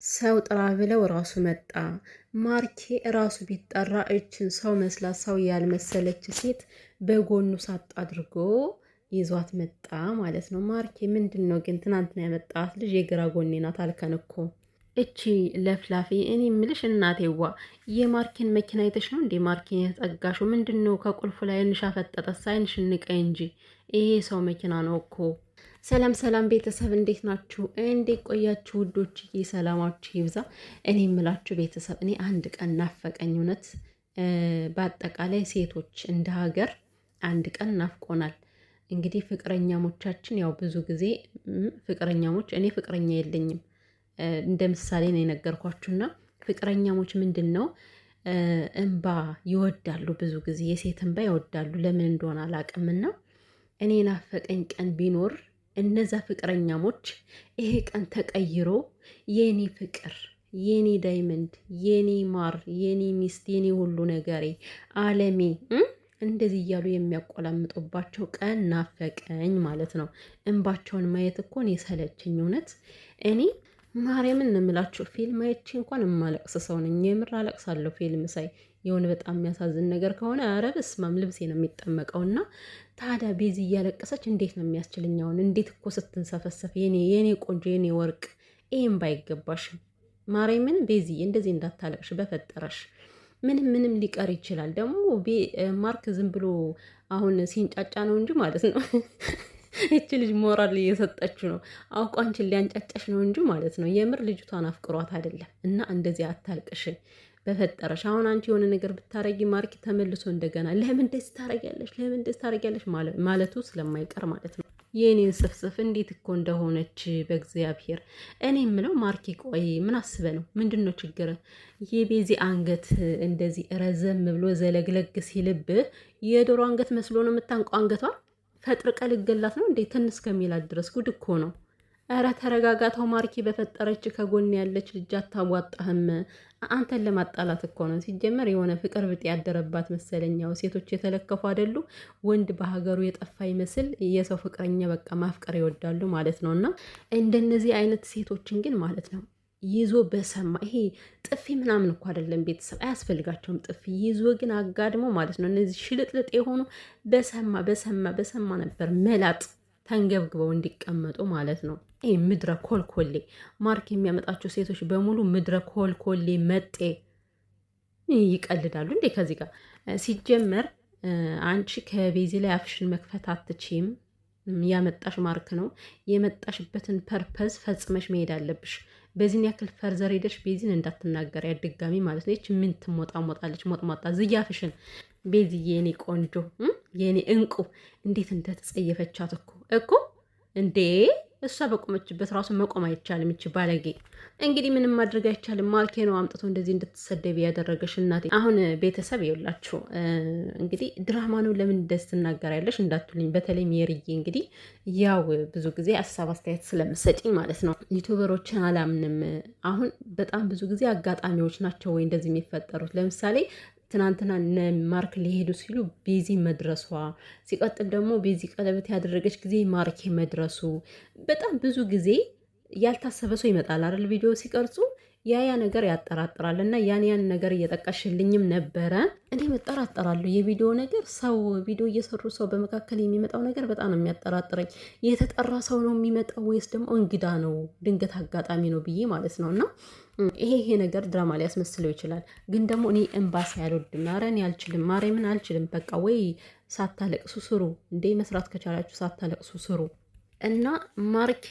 ሰው ጥራ ብለው ራሱ መጣ። ማርኬ ራሱ ቢጠራ እችን ሰው መስላ ሰው ያልመሰለች ሴት በጎኑ ሳጥ አድርጎ ይዟት መጣ ማለት ነው። ማርኬ ምንድን ነው ግን ትናንትና ያመጣት ልጅ የግራ ጎኔ ናት አልከን እኮ። እቺ ለፍላፊ እኔ ምልሽ እናቴዋ የማርኬን መኪና አይተሽ ነው እንዴ ማርኬን የተጠጋሹ? ምንድን ነው ከቁልፉ ላይ እንሻ ፈጠጠ ሳይንሽ ንቀይ እንጂ ይሄ ሰው መኪና ነው እኮ። ሰላም ሰላም ቤተሰብ እንዴት ናችሁ? እንዴት ቆያችሁ ውዶችዬ? ሰላማችሁ ይብዛ። እኔ የምላችሁ ቤተሰብ እኔ አንድ ቀን ናፈቀኝ እውነት። በአጠቃላይ ሴቶች እንደ ሀገር አንድ ቀን ናፍቆናል። እንግዲህ ፍቅረኛሞቻችን ያው ብዙ ጊዜ ፍቅረኛሞች እኔ ፍቅረኛ የለኝም እንደ ምሳሌ ነው የነገርኳችሁና ፍቅረኛሞች ምንድን ነው እንባ ይወዳሉ። ብዙ ጊዜ የሴት እንባ ይወዳሉ። ለምን እንደሆነ አላውቅምና እኔ ናፈቀኝ ቀን ቢኖር እነዛ ፍቅረኛሞች ይሄ ቀን ተቀይሮ የኔ ፍቅር፣ የኔ ዳይመንድ፣ የኔ ማር፣ የኔ ሚስት፣ የኔ ሁሉ ነገሬ፣ አለሜ እንደዚህ እያሉ የሚያቆላምጡባቸው ቀን ናፈቀኝ ማለት ነው። እንባቸውን ማየት እኮ እኔ ሰለችኝ እውነት። እኔ ማርያምን እንምላችሁ ፊልም አይቼ እንኳን የማለቅስ ሰው ነኝ። የምር አለቅሳለሁ ፊልም ሳይ የሆነ በጣም የሚያሳዝን ነገር ከሆነ ኧረ በስመ አብ ልብሴ ነው የሚጠመቀው። እና ታዲያ ቤዚ እያለቀሰች እንዴት ነው የሚያስችልኛውን? እንዴት እኮ ስትንሰፈሰፍ የኔ ቆንጆ የኔ ወርቅ፣ ይህም ባይገባሽም ማርያምን ቤዚ እንደዚህ እንዳታለቅሽ በፈጠረሽ። ምንም ሊቀር ይችላል። ደግሞ ማርክ ዝም ብሎ አሁን ሲንጫጫ ነው እንጂ ማለት ነው እቺ ልጅ ሞራል እየሰጠችው ነው። አውቋንችን ሊያንጫጫሽ ነው እንጂ ማለት ነው። የምር ልጅቷን አፍቅሯት አይደለም። እና እንደዚህ አታልቅሽ በፈጠረሽ። አሁን አንቺ የሆነ ነገር ብታረጊ ማርክ ተመልሶ እንደገና ለምን እንደዚህ ታረጊያለሽ ማለቱ ስለማይቀር ማለት ነው። የኔን ስፍስፍ እንዴት እኮ እንደሆነች በእግዚአብሔር። እኔ የምለው ማርኬ ቆይ ምን አስበ ነው? ምንድን ነው ችግር? የቤዚ አንገት እንደዚህ ረዘም ብሎ ዘለግለግ ሲልብህ የዶሮ አንገት መስሎ ነው የምታንቀው። አንገቷን ፈጥርቀ ልገላት ነው እንዴ? ትንስ ከሚላት ድረስ ጉድ እኮ ነው። እረ ተረጋጋተው ማርኪ በፈጠረች ከጎን ያለች ልጅ አታዋጣህም። አንተን ለማጣላት እኮ ነው። ሲጀመር የሆነ ፍቅር ብጤ ያደረባት መሰለኛው። ሴቶች የተለከፉ አይደሉ? ወንድ በሀገሩ የጠፋ ይመስል የሰው ፍቅረኛ በቃ ማፍቀር ይወዳሉ ማለት ነው። እና እንደነዚህ አይነት ሴቶችን ግን ማለት ነው ይዞ በሰማ ይሄ ጥፊ ምናምን እኮ አይደለም ቤተሰብ አያስፈልጋቸውም ጥፊ ይዞ ግን አጋድሞ ማለት ነው። እነዚህ ሽልጥልጥ የሆኑ በሰማ ነበር መላጥ ተንገብግበው እንዲቀመጡ ማለት ነው። ይህ ምድረ ኮልኮሌ ማርክ የሚያመጣቸው ሴቶች በሙሉ ምድረ ኮልኮሌ መጤ ይቀልዳሉ እንዴ ከዚህ ጋር። ሲጀመር አንቺ ከቤዚ ላይ አፍሽን መክፈት አትችም። ያመጣሽ ማርክ ነው። የመጣሽበትን ፐርፐዝ ፈጽመሽ መሄድ አለብሽ። በዚህን ያክል ፈርዘር ሄደሽ ቤዚን እንዳትናገር ያድጋሚ ማለት ነው። ይች ምን ትሞጣሞጣለች? ሞጥሞጣ ዝያፍሽን ቤዚ የኔ ቆንጆ የኔ እንቁ እንዴት እንደተጸየፈቻት እኮ እንዴ! እሷ በቆመችበት ራሱ መቆም አይቻልም። ይች ባለጌ እንግዲህ ምንም ማድረግ አይቻልም። ማርኬ ነው አምጥቶ እንደዚህ እንድትሰደቢ ያደረገሽ እናቴ። አሁን ቤተሰብ ይኸውላችሁ እንግዲህ ድራማ ነው ለምን እንደዚህ ትናገሪያለሽ እንዳትሉኝ። በተለይ ሜሪዬ እንግዲህ ያው ብዙ ጊዜ ሀሳብ አስተያየት ስለምሰጪኝ ማለት ነው ዩቱበሮችን አላምንም። አሁን በጣም ብዙ ጊዜ አጋጣሚዎች ናቸው ወይ እንደዚህ የሚፈጠሩት። ለምሳሌ ትናንትና ማርክ ሊሄዱ ሲሉ ቤዚ መድረሷ፣ ሲቀጥል ደግሞ ቤዚ ቀለበት ያደረገች ጊዜ ማርኬ መድረሱ፣ በጣም ብዙ ጊዜ ያልታሰበ ሰው ይመጣል አይደል? ቪዲዮ ሲቀርጹ ያ ነገር ያጠራጥራል። እና ያን ነገር እየጠቀሽልኝም ነበረ። እኔ እጠራጠራለሁ የቪዲዮ ነገር። ሰው ቪዲዮ እየሰሩ ሰው በመካከል የሚመጣው ነገር በጣም ነው የሚያጠራጥረኝ። የተጠራ ሰው ነው የሚመጣው ወይስ ደግሞ እንግዳ ነው ድንገት አጋጣሚ ነው ብዬ ማለት ነው። እና ይሄ ነገር ድራማ ሊያስመስለው ይችላል። ግን ደግሞ እኔ ኤምባሲ አልወድም። ኧረ እኔ አልችልም፣ ማርያምን አልችልም። በቃ ወይ ሳታለቅሱ ስሩ እንዴ! መስራት ከቻላችሁ ሳታለቅሱ ስሩ። እና ማርኬ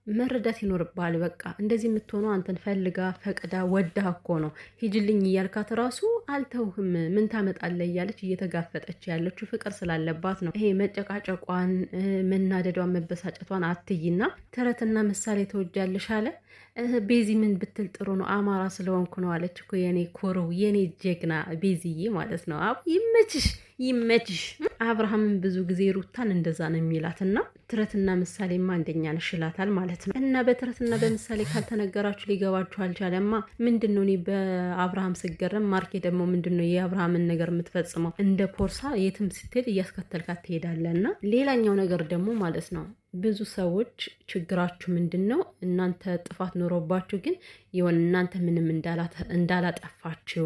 መረዳት ይኖርብሃል። በቃ እንደዚህ የምትሆነው አንተን ፈልጋ ፈቅዳ ወዳ እኮ ነው። ሂጅልኝ እያልካት ራሱ አልተውህም ምን ታመጣለህ እያለች እየተጋፈጠች ያለችው ፍቅር ስላለባት ነው። ይሄ መጨቃጨቋን፣ መናደዷን፣ መበሳጨቷን አትይና ተረትና ምሳሌ ተወጃለሽ አለ። ቤዚ ምን ብትል ጥሩ ነው? አማራ ስለሆንኩ ነው አለች እኮ የኔ ኮሮ የኔ ጀግና ቤዚዬ ማለት ነው። ይመችሽ። አብርሃምን ብዙ ጊዜ ሩታን እንደዛ ነው የሚላት። እና ትረትና ምሳሌማ አንደኛ ነሽ ይላታል ማለት ነው። እና በትረትና በምሳሌ ካልተነገራችሁ ሊገባችሁ አልቻለማ። ምንድን ነው እኔ በአብርሃም ስገረም፣ ማርኬ ደግሞ ምንድን ነው የአብርሃምን ነገር የምትፈጽመው? እንደ ፖርሳ የትም ስትሄድ እያስከተልካት ትሄዳለህ። እና ሌላኛው ነገር ደግሞ ማለት ነው ብዙ ሰዎች ችግራችሁ ምንድን ነው? እናንተ ጥፋት ኖሮባችሁ ግን የሆነ እናንተ ምንም እንዳላጠፋችሁ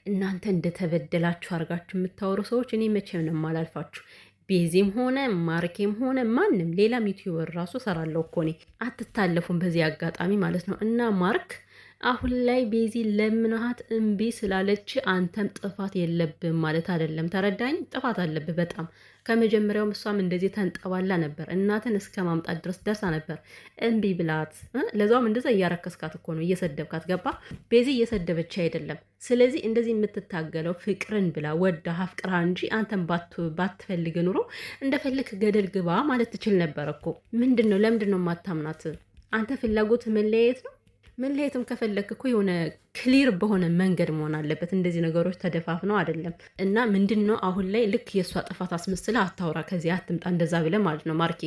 እናንተ እንደተበደላችሁ አድርጋችሁ የምታወሩ ሰዎች እኔ መቼም ነው የማላልፋችሁ። ቤዚም ሆነ ማርኬም ሆነ ማንም ሌላም ዩቲዩበር ራሱ ሰራለሁ እኮ እኔ። አትታለፉም በዚህ አጋጣሚ ማለት ነው። እና ማርክ አሁን ላይ ቤዚ ለምናሃት እምቢ ስላለች አንተም ጥፋት የለብም ማለት አይደለም። ተረዳኝ? ጥፋት አለብህ በጣም ከመጀመሪያውም እሷም እንደዚህ ተንጠባላ ነበር። እናትን እስከ ማምጣት ድረስ ደርሳ ነበር። እምቢ ብላት፣ ለዛውም እንደዛ እያረከስካት እኮ ነው፣ እየሰደብካት። ገባ? ቤዚ እየሰደበች አይደለም። ስለዚህ እንደዚህ የምትታገለው ፍቅርን ብላ ወዳ አፍቅራ እንጂ አንተን ባትፈልግ ኑሮ እንደፈልክ ገደል ግባ ማለት ትችል ነበር እኮ። ምንድን ነው? ለምንድን ነው የማታምናት? አንተ ፍላጎት መለያየት ነው። መለየትም ከፈለክ እኮ የሆነ ክሊር በሆነ መንገድ መሆን አለበት። እንደዚህ ነገሮች ተደፋፍነው አይደለም። እና ምንድን ነው አሁን ላይ ልክ የእሷ ጥፋት አስመስለ አታውራ፣ ከዚህ አትምጣ እንደዛ ብለ ማለት ነው ማርኬ።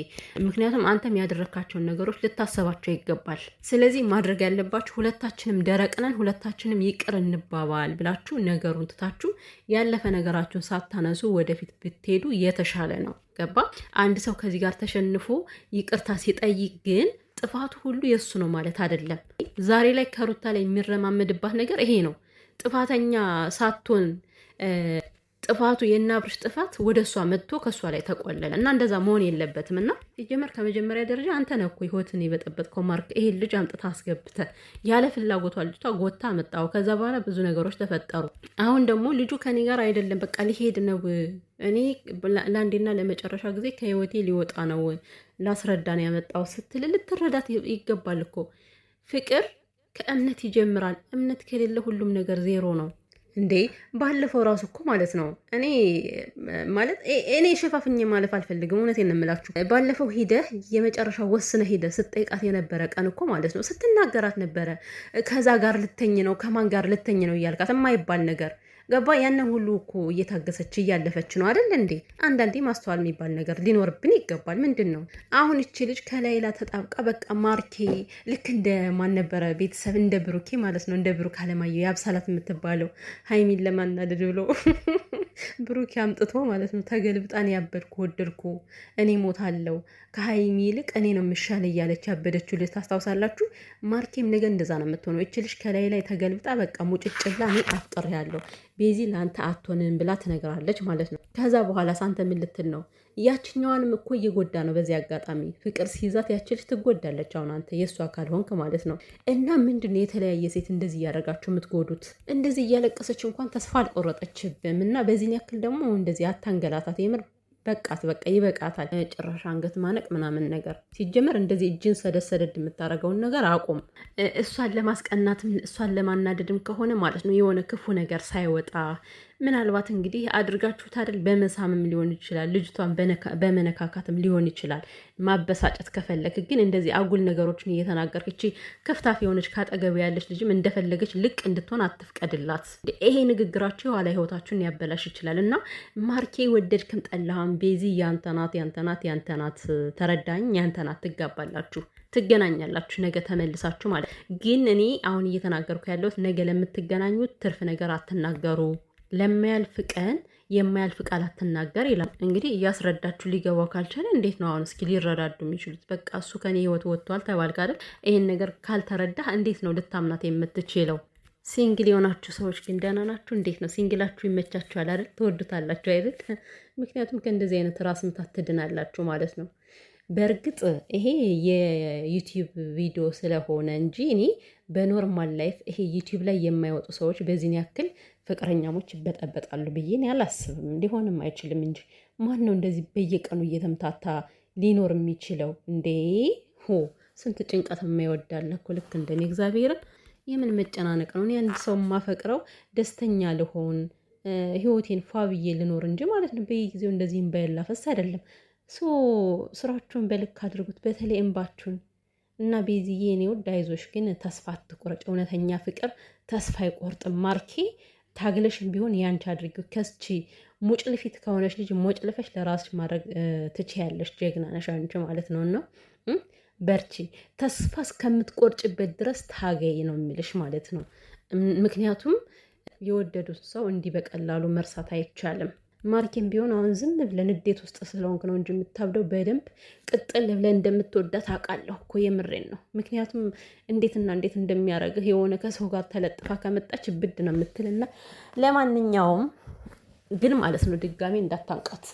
ምክንያቱም አንተም ያደረካቸውን ነገሮች ልታሰባቸው ይገባል። ስለዚህ ማድረግ ያለባችሁ ሁለታችንም ደረቅነን፣ ሁለታችንም ይቅር እንባባል ብላችሁ ነገሩን ትታችሁ ያለፈ ነገራችሁን ሳታነሱ ወደፊት ብትሄዱ የተሻለ ነው። ገባ? አንድ ሰው ከዚህ ጋር ተሸንፎ ይቅርታ ሲጠይቅ ግን ጥፋቱ ሁሉ የእሱ ነው ማለት አይደለም። ዛሬ ላይ ከሩታ ላይ የሚረማመድባት ነገር ይሄ ነው። ጥፋተኛ ሳትሆን ጥፋቱ የናብርሽ ጥፋት ወደ እሷ መጥቶ ከእሷ ላይ ተቆለለ እና እንደዛ መሆን የለበትም። እና ሲጀመር ከመጀመሪያ ደረጃ አንተ ነህ እኮ ህይወትን የበጠበጥከው ማርክ። ይሄን ልጅ አምጥታ አስገብተ ያለ ፍላጎቷ ልጅቷ ጎታ መጣው። ከዛ በኋላ ብዙ ነገሮች ተፈጠሩ። አሁን ደግሞ ልጁ ከኔ ጋር አይደለም በቃ ሊሄድ ነው፣ እኔ ለአንዴና ለመጨረሻ ጊዜ ከህይወቴ ሊወጣ ነው፣ ላስረዳ ነው ያመጣው ስትል ልትረዳት ይገባል እኮ። ፍቅር ከእምነት ይጀምራል። እምነት ከሌለ ሁሉም ነገር ዜሮ ነው። እንዴ ባለፈው ራሱ እኮ ማለት ነው እኔ ሸፋፍኜ ማለፍ አልፈልግም። እውነቴን ነው የምላችሁ። ባለፈው ሂደህ የመጨረሻ ወስነ ሂደህ ስጠይቃት የነበረ ቀን እኮ ማለት ነው ስትናገራት ነበረ። ከዛ ጋር ልተኝ ነው ከማን ጋር ልተኝ ነው እያልካት የማይባል ነገር ገባ? ያንን ሁሉ እኮ እየታገሰች እያለፈች ነው አይደል እንዴ? አንዳንዴ ማስተዋል የሚባል ነገር ሊኖርብን ይገባል። ምንድን ነው አሁን እቺ ልጅ ከላይላ ተጣብቃ በቃ ማርኬ ልክ እንደ ማን ነበረ ቤተሰብ እንደ ብሩኬ ማለት ነው፣ እንደ ብሩክ አለማየሁ ያብሳላት የምትባለው ሀይሚን ለማናደድ ብሎ ብሩኬ አምጥቶ ማለት ነው ተገልብጣን ያበድኩ ወደድኩ እኔ ሞታለው ከሀይሚ ይልቅ እኔ ነው የምሻል እያለች ያበደችው ልጅ ታስታውሳላችሁ? ማርኬም ነገ እንደዛ ነው የምትሆነው። እች ልጅ ከላይ ላይ ተገልብጣ በቃ ሙጭጭ ብላ እኔ አፍጥር ያለው ቤዚ ለአንተ አትሆንም ብላ ትነግራለች ማለት ነው። ከዛ በኋላ ሳንተ ምን ልትል ነው? ያችኛዋንም እኮ እየጎዳ ነው። በዚህ አጋጣሚ ፍቅር ሲይዛት ያችልሽ ትጎዳለች። አሁን አንተ የእሱ አካል ሆንክ ማለት ነው። እና ምንድን ነው የተለያየ ሴት እንደዚህ እያደረጋችሁ የምትጎዱት? እንደዚህ እያለቀሰች እንኳን ተስፋ አልቆረጠችብም። እና በዚህን ያክል ደግሞ እንደዚህ አታንገላታት። የምር በቃት፣ በቃ ይበቃታል። ጭራሽ አንገት ማነቅ ምናምን ነገር ሲጀመር እንደዚህ እጅን ሰደድ የምታደርገውን ነገር አቁም። እሷን ለማስቀናትም እሷን ለማናደድም ከሆነ ማለት ነው የሆነ ክፉ ነገር ሳይወጣ ምናልባት እንግዲህ አድርጋችሁት አይደል? በመሳምም ሊሆን ይችላል፣ ልጅቷን በመነካካትም ሊሆን ይችላል። ማበሳጨት ከፈለክ ግን እንደዚህ አጉል ነገሮችን እየተናገርክ እቺ ከፍታፍ የሆነች ካጠገብ ያለች ልጅም እንደፈለገች ልቅ እንድትሆን አትፍቀድላት። ይሄ ንግግራችሁ የኋላ ህይወታችሁን ያበላሽ ይችላል። እና ማርኬ ወደድክም ጠላህም ቤዚ ያንተናት ያንተናት ያንተናት፣ ተረዳኝ፣ ያንተናት። ትጋባላችሁ፣ ትገናኛላችሁ ነገ ተመልሳችሁ ማለት ግን እኔ አሁን እየተናገርኩ ያለሁት ነገ ለምትገናኙት ትርፍ ነገር አትናገሩ። ለማያልፍ ቀን የማያልፍ ቃል አትናገር ይላል። እንግዲህ እያስረዳችሁ ሊገባው ካልቻለ እንዴት ነው አሁን እስኪ ሊረዳዱ የሚችሉት? በቃ እሱ ከኔ ህይወት ወጥቷል ተባልክ አይደል? ይሄን ነገር ካልተረዳህ እንዴት ነው ልታምናት የምትችለው? ሲንግል የሆናችሁ ሰዎች ግን ደህና ናችሁ? እንዴት ነው ሲንግላችሁ? ይመቻችኋል አይደል? ትወዱታላችሁ አይደል? ምክንያቱም ከእንደዚህ አይነት ራስ ምታት ትድናላችሁ ማለት ነው። በእርግጥ ይሄ የዩቲዩብ ቪዲዮ ስለሆነ እንጂ እኔ በኖርማል ላይፍ ይሄ ዩቲዩብ ላይ የማይወጡ ሰዎች በዚህን ያክል ፍቅረኛሞች ይበጠበጣሉ ብዬ እኔ አላስብም። ሊሆንም አይችልም እንጂ ማን ነው እንደዚህ በየቀኑ እየተምታታ ሊኖር የሚችለው እንዴ? ስንት ጭንቀት የማይወዳለ እኮ ልክ እንደኔ። እግዚአብሔርን የምን መጨናነቅ ነው? እኔ አንድ ሰው የማፈቅረው ደስተኛ ልሆን ህይወቴን ፏ ብዬ ልኖር እንጂ ማለት ነው በየጊዜው እንደዚህ እንባይላ ፈስ አይደለም። ስራችሁን በልክ አድርጉት፣ በተለይ እንባችሁን። እና ቤዚዬ እኔ ወድ አይዞሽ፣ ግን ተስፋ አትቁረጭ። እውነተኛ ፍቅር ተስፋ አይቆርጥም። ማርኬ ታግለሽም ቢሆን ያንቺ አድርጊው። ከስቺ ሙጭልፊት ከሆነች ልጅ ሞጭልፈሽ ለራስሽ ማድረግ ትችያለሽ። ጀግና ነሽ አንቺ ማለት ነው። እና በርቺ፣ ተስፋ እስከምትቆርጭበት ድረስ ታገይ ነው የሚልሽ ማለት ነው። ምክንያቱም የወደዱት ሰው እንዲህ በቀላሉ መርሳት አይቻልም። ማርኬም ቢሆን አሁን ዝም ብለን ንዴት ውስጥ ስለሆንክ ነው እንጂ የምታብደው በደንብ ቅጥል ብለን እንደምትወዳት አውቃለሁ እኮ የምሬን ነው። ምክንያቱም እንዴትና እንዴት እንደሚያደርግህ የሆነ ከሰው ጋር ተለጥፋ ከመጣች ብድ ነው የምትልና ለማንኛውም ግን ማለት ነው ድጋሜ እንዳታንቃት።